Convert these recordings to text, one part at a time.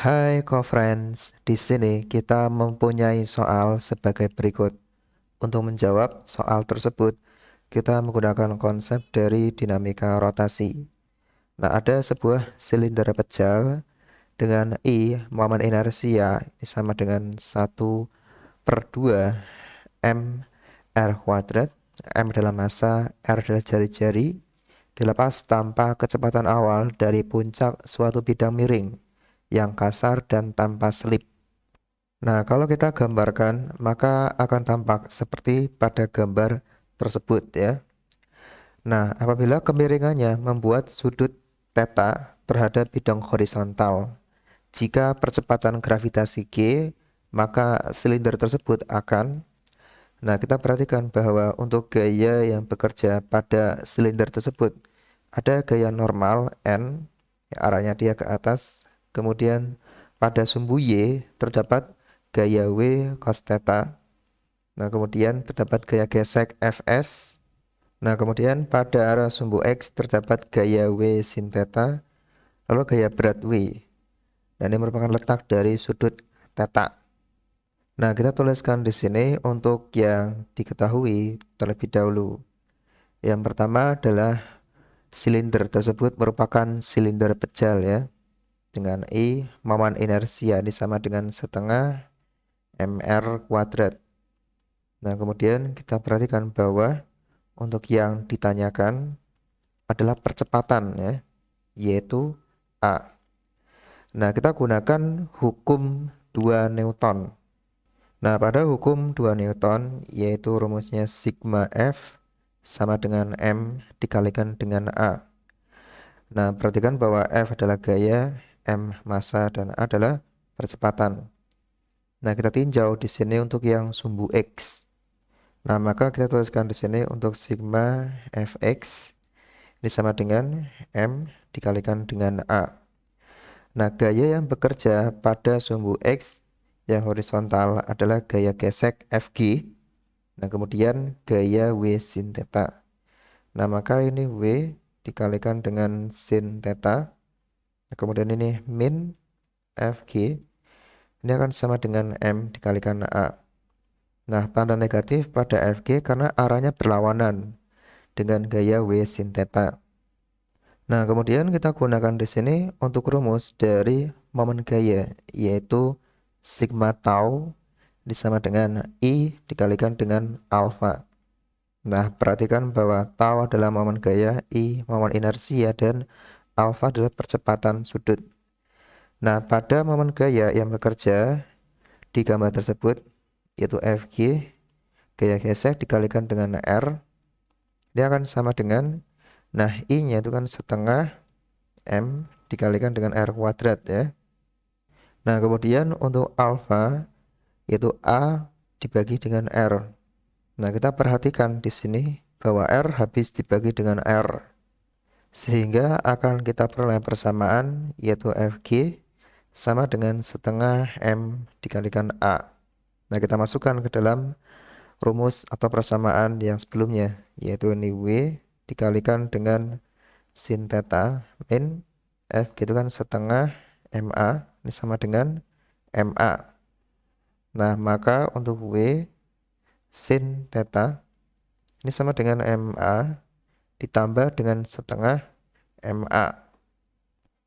Hai co-friends, di sini kita mempunyai soal sebagai berikut. Untuk menjawab soal tersebut, kita menggunakan konsep dari dinamika rotasi. Nah, ada sebuah silinder pejal dengan I, momen inersia, ini sama dengan 1/2 M R kuadrat. M adalah massa, R adalah jari-jari, dilepas tanpa kecepatan awal dari puncak suatu bidang miring yang kasar dan tanpa selip. Nah, kalau kita gambarkan, maka akan tampak seperti pada gambar tersebut ya. Nah, apabila kemiringannya membuat sudut theta terhadap bidang horizontal, jika percepatan gravitasi G, maka silinder tersebut akan. Nah, kita perhatikan bahwa untuk gaya yang bekerja pada silinder tersebut, ada gaya normal N, arahnya dia ke atas. Kemudian pada sumbu Y terdapat gaya W cos theta. Nah, kemudian terdapat gaya gesek Fs. Nah, kemudian pada arah sumbu X terdapat gaya W sin theta, lalu gaya berat W. Dan ini merupakan letak dari sudut theta. Nah, kita tuliskan di sini untuk yang diketahui terlebih dahulu. Yang pertama adalah silinder tersebut merupakan silinder pejal ya. Dengan I, momen inersia ini sama dengan setengah MR kuadrat. Nah, kemudian kita perhatikan bahwa untuk yang ditanyakan adalah percepatan ya, yaitu A. Nah, kita gunakan hukum 2 Newton. Nah, pada hukum 2 Newton, yaitu rumusnya sigma F sama dengan M dikalikan dengan A. Nah, perhatikan bahwa F adalah gaya, M massa, dan A adalah percepatan. Nah, kita tinjau di sini untuk yang sumbu X. Nah, maka kita tuliskan di sini untuk sigma Fx ini sama dengan M dikalikan dengan A. Nah, gaya yang bekerja pada sumbu X yang horizontal adalah gaya gesek Fg. Nah, kemudian gaya W sin theta. Nah, maka ini W dikalikan dengan sin theta. Nah, kemudian ini min Fg. Ini akan sama dengan M dikalikan A. Nah, tanda negatif pada Fg karena arahnya berlawanan dengan gaya W sin theta. Nah, kemudian kita gunakan di sini untuk rumus dari momen gaya, yaitu sigma tau disama dengan I dikalikan dengan alfa. Nah, perhatikan bahwa tau adalah momen gaya, I momen inersia, dan alfa adalah percepatan sudut. Nah, pada momen gaya yang bekerja di gambar tersebut, yaitu Fg, gaya gesek dikalikan dengan R, dia akan sama dengan, nah I-nya itu kan setengah M dikalikan dengan R kuadrat ya. Nah, kemudian untuk alfa, yaitu A dibagi dengan R. Nah, kita perhatikan di sini bahwa R habis dibagi dengan R. Sehingga akan kita peroleh persamaan yaitu Fg sama dengan setengah M dikalikan A. Nah, kita masukkan ke dalam rumus atau persamaan yang sebelumnya, yaitu ini W dikalikan dengan sin theta min F gitu kan setengah MA, ini sama dengan MA. Nah, maka untuk W sin theta ini sama dengan MA ditambah dengan setengah MA.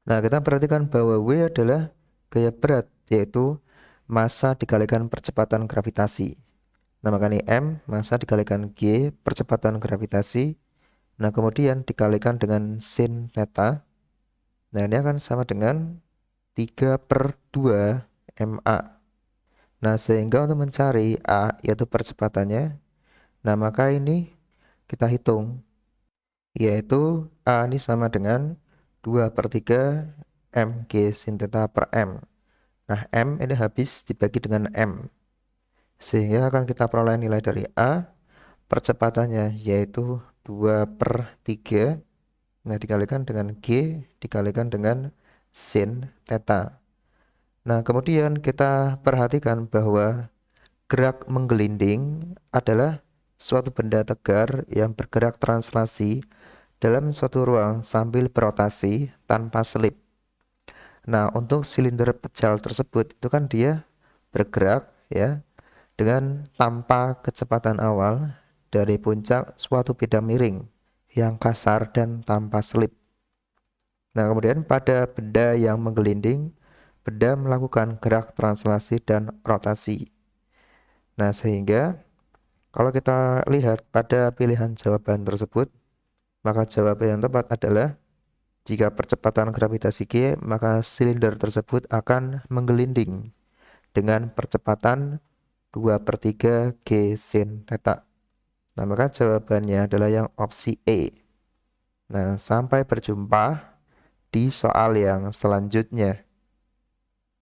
Nah, kita perhatikan bahwa W adalah gaya berat, yaitu massa dikalikan percepatan gravitasi. Nah, maka ini M, massa dikalikan G, percepatan gravitasi. Nah, kemudian dikalikan dengan sin theta. Nah, ini akan sama dengan 3/2 MA. Nah, sehingga untuk mencari A, yaitu percepatannya, nah maka ini kita hitung, yaitu A ini sama dengan 2/3 mg sin theta per M. Nah, M ini habis dibagi dengan M. Sehingga akan kita peroleh nilai dari A, percepatannya yaitu 2/3. Nah, dikalikan dengan G, dikalikan dengan sin theta. Nah, kemudian kita perhatikan bahwa gerak menggelinding adalah suatu benda tegar yang bergerak translasi dalam suatu ruang sambil berotasi tanpa selip. Nah, untuk silinder pejal tersebut itu kan dia bergerak ya dengan tanpa kecepatan awal dari puncak suatu bidang miring yang kasar dan tanpa selip. Nah, kemudian pada benda yang menggelinding, benda melakukan gerak translasi dan rotasi. Nah, sehingga kalau kita lihat pada pilihan jawaban tersebut, maka jawaban yang tepat adalah jika percepatan gravitasi G, maka silinder tersebut akan menggelinding dengan percepatan 2/3 G sin theta. Nah, maka jawabannya adalah yang opsi E. Nah, sampai berjumpa di soal yang selanjutnya.